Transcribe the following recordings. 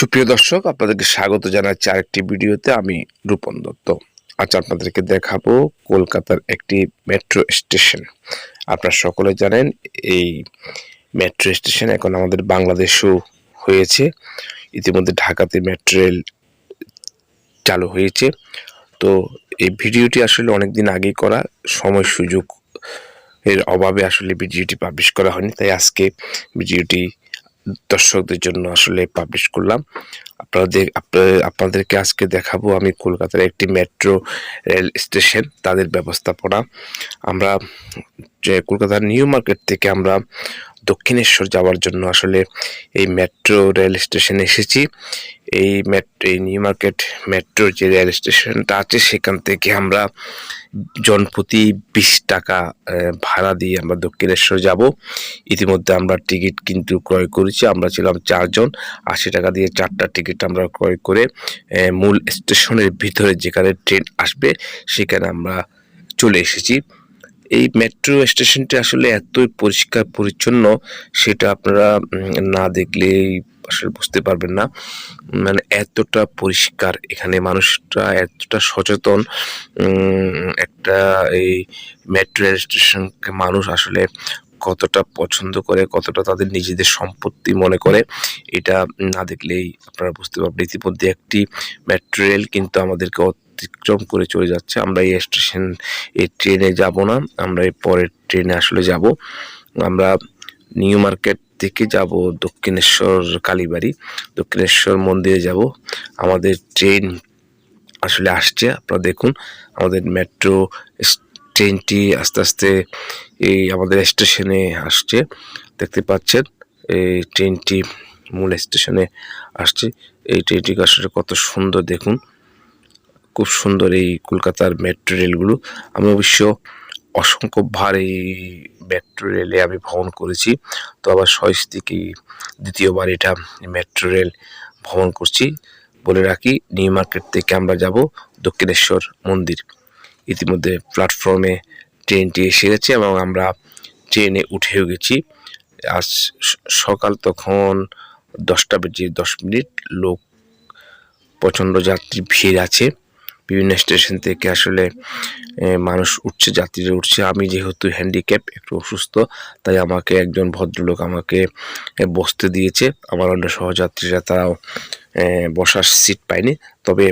সুপ্রিয় দর্শক, আপনাদেরকে স্বাগত জানাচ্ছি আরেকটি ভিডিওতে। আমি রূপন দত্ত। আজ আপনাদেরকে দেখাবো কলকাতার একটি মেট্রো স্টেশন। আপনারা সকলে জানেন এই মেট্রো স্টেশন এখন আমাদের বাংলাদেশেও হয়েছে। ইতিমধ্যে ঢাকাতে মেট্রো রেল চালু হয়েছে। তো এই ভিডিওটি আসলে অনেকদিন আগেই করা, সময় সুযোগ এর অভাবে আসলে ভিডিওটি পাবলিশ করা হয়নি, তাই আজকে ভিডিওটি দর্শকদের জন্য আসলে পাবলিশ করলাম। আপনাদেরকে আজকে দেখাবো আমি কলকাতার একটি মেট্রো রেল স্টেশন, তাদের ব্যবস্থাপনা। আমরা যে কলকাতার নিউ মার্কেট থেকে আমরা দক্ষিণেশ্বর যাওয়ার জন্য আসলে এই মেট্রো রেল স্টেশনে এসেছি। এই নিউ মার্কেট মেট্রো যে রেল স্টেশনটা আছে, সেখান থেকে আমরা জনপ্রতি 20 টাকা ভাড়া দিয়ে আমরা দক্ষিণেশ্বর যাব। ইতিমধ্যে আমরা টিকিট কিন্তু ক্রয় করেছি। আমরা ছিলাম 4 জন। 80 টাকা দিয়ে 4টা টিকিট আমরা ক্রয় করে মূল স্টেশনের ভিতরে যেখানে ট্রেন আসবে সেখানে আমরা চলে এসেছি। এই মেট্রো স্টেশনটি আসলে এতই পরিষ্কার পরিচ্ছন্ন, সেটা আপনারা না দেখলেই আসলে বুঝতে পারবেন না। মানে এতটা পরিষ্কার, এখানে মানুষরা এতটা সচেতন। একটা এই মেট্রো স্টেশনকে মানুষ আসলে কতটা পছন্দ করে, কতটা তাদের নিজেদের সম্পত্তি মনে করে, এটা না দেখলেই আপনারা বুঝতে পারবেন। ইতিমধ্যে একটি মেট্রো রেল কিন্তু আমাদেরকে অতিক্রম করে চলে যাচ্ছে। আমরা এই ট্রেনে যাব না, আমরা এই পরের ট্রেনে আসলে যাব। আমরা নিউ মার্কেট থেকে যাব দক্ষিণেশ্বর কালীবাড়ি, দক্ষিণেশ্বর মন্দিরে যাব। আমাদের ট্রেন আসলে আসছে, আপনারা দেখুন আমাদের মেট্রো ট্রেনটি আস্তে আস্তে এই আমাদের স্টেশনে আসছে, দেখতে পাচ্ছেন। এই ট্রেনটি মূল স্টেশনে আসছে। এই ট্রেনটি আসলে কত সুন্দর দেখুন, খুব সুন্দর এই কলকাতার মেট্রো রেলগুলো। আমি অবশ্য অসংখ্যবার এই মেট্রো রেলে আমি ভ্রমণ করেছি, তো আবার স্বস্তিকি দ্বিতীয়বার এটা মেট্রো রেল ভ্রমণ করছি। বলে রাখি, নিউ মার্কেট থেকে আমরা যাব দক্ষিণেশ্বর মন্দির। ইতিমধ্যে প্ল্যাটফর্মে ট্রেনটি এসে গেছে এবং আমরা ট্রেনে উঠেও গেছি। আজ সকাল তখন 10টা বেজে 10 মিনিট। লোক প্রচণ্ড যাত্রী ভিড় আছে। বিভিন্ন স্টেশন থেকে আসলে মানুষ উঠছে, যাত্রীরা উঠছে। আমি যেহেতু হ্যান্ডিক্যাপ, একটু অসুস্থ, তাই আমাকে একজন ভদ্রলোক আমাকে বসতে দিয়েছে। আমার অন্য সহযাত্রীরা তারাও বসার সিট পায়নি, তবে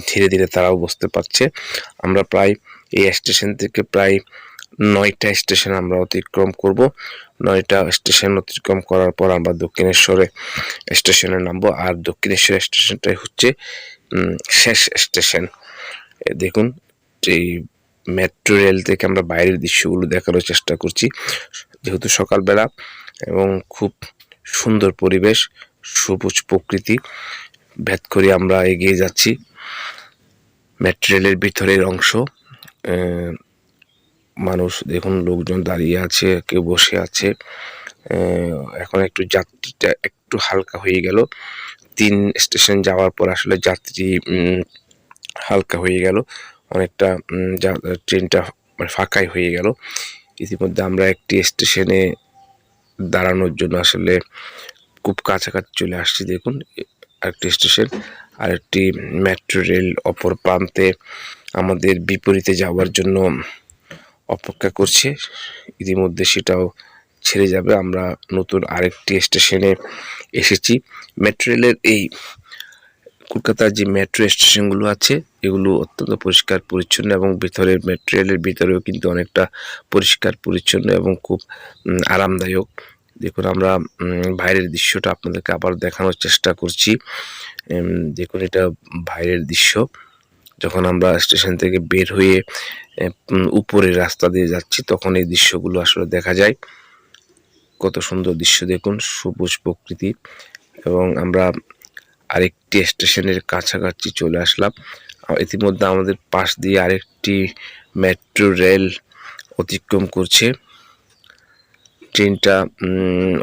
ধীরে ধীরে তারাও বসতে পারছে। আমরা প্রায় এই স্টেশন থেকে প্রায় 9টা স্টেশন আমরা অতিক্রম করব। 9টা স্টেশন অতিক্রম করার পর আমরা দক্ষিণেশ্বরে স্টেশনে নামবো। আর দক্ষিণেশ্বর স্টেশনটাই হচ্ছে শেষ স্টেশন। দেখুন, এই মেট্রো রেল থেকে আমরা বাইরের দৃশ্যগুলো দেখানোর চেষ্টা করছি, যেহেতু সকালবেলা এবং খুব সুন্দর পরিবেশ, সবুজ প্রকৃতি ভেদ করে আমরা এগিয়ে যাচ্ছি। মেট্রো রেলের ভিতরের অংশ, মানুষ দেখুন, লোকজন দাঁড়িয়ে আছে, কেউ বসে আছে। এখন একটু যাত্রীটা একটু হালকা হয়ে গেল। 3 স্টেশন যাওয়ার পর আসলে যাত্রী হালকা হয়ে গেল অনেকটা, ট্রেনটা ফাঁকাই হয়ে গেল। ইতিমধ্যে আমরা একটি স্টেশনে দাঁড়ানোর জন্য আসলে খুব কাছাকাছি চলে আসছি। দেখুন, আরেকটি স্টেশন, আরেকটি মেট্রো রেল অপর প্রান্তে আমাদের বিপরীতে যাওয়ার জন্য অপেক্ষা করছে। ইতিমধ্যে সেটাও ছেড়ে যাবে। আমরা নতুন আরেকটি স্টেশনে এসেছি। মেট্রো রেলের এই কলকাতার যে মেট্রো স্টেশনগুলো আছে, এগুলো অত্যন্ত পরিষ্কার পরিচ্ছন্ন এবং ভিতরের মেট্রো রেলের ভিতরেও কিন্তু অনেকটা পরিষ্কার পরিচ্ছন্ন এবং খুব আরামদায়ক। দেখুন, আমরা বাইরের দৃশ্যটা আপনাদেরকে আবার দেখানোর চেষ্টা করছি। দেখুন, এটা বাইরের দৃশ্য। যখন আমরা স্টেশন থেকে বের হয়ে উপরের রাস্তা দিয়ে যাচ্ছি, তখন এই দৃশ্যগুলো আসলে দেখা যায়। কত সুন্দর দৃশ্য দেখুন, সবুজ প্রকৃতি। এবং আমরা আরেকটি স্টেশনের কাছাকাছি চলে আসলাম। ইতিমধ্যে আমাদের পাশ দিয়ে আরেকটি মেট্রো রেল অতিক্রম করছে। ট্রেনটা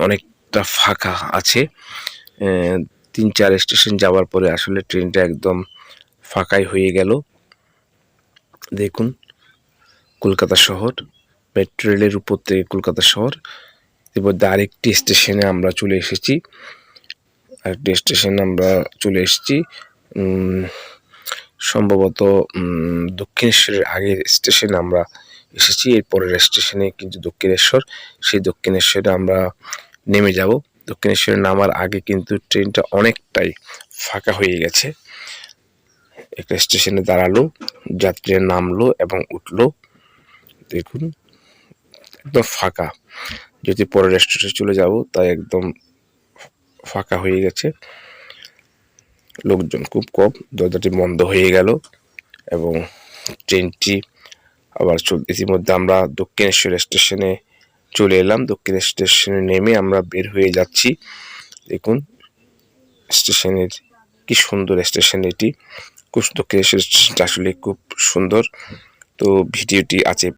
অনেকটা ফাঁকা আছে। 3-4 স্টেশন যাওয়ার পরে আসলে ট্রেনটা একদম ফাঁকাই হয়ে গেল। দেখুন, কলকাতা শহর, মেট্রো রেলের উপর থেকে কলকাতা শহর। ইতিমধ্যে আরেকটি স্টেশনে আমরা চলে এসেছি। আরেকটি স্টেশনে আমরা চলে এসেছি। সম্ভবত দক্ষিণেশ্বরের আগের স্টেশনে আমরা এসেছি। এর পরের স্টেশনে কিন্তু দক্ষিণেশ্বর। সেই দক্ষিণেশ্বরে আমরা নেমে যাব। দক্ষিণেশ্বরে নামার আগে কিন্তু ট্রেনটা অনেকটাই ফাঁকা হয়ে গেছে। একটা স্টেশনে দাঁড়ালো, যাত্রীরা নামলো এবং উঠলো। দেখুন একদম ফাঁকা। যদি পরের স্টেশনে চলে যাব তাই একদম ফাঁকা হয়ে গেছে, লোকজন খুব কম। দরজাটি বন্ধ হয়ে গেল এবং ট্রেনটি আবার ইতিমধ্যে আমরা দক্ষিণেশ্বর স্টেশনে চলে এলাম। দক্ষিণ স্টেশনে নেমে আমরা বের হয়ে যাচ্ছি। দেখুন স্টেশনের কি সুন্দর স্টেশন এটি। দক্ষিণেশ্বর স্টেশনটা আসলে খুব সুন্দর। তো ভিডিওটি আছে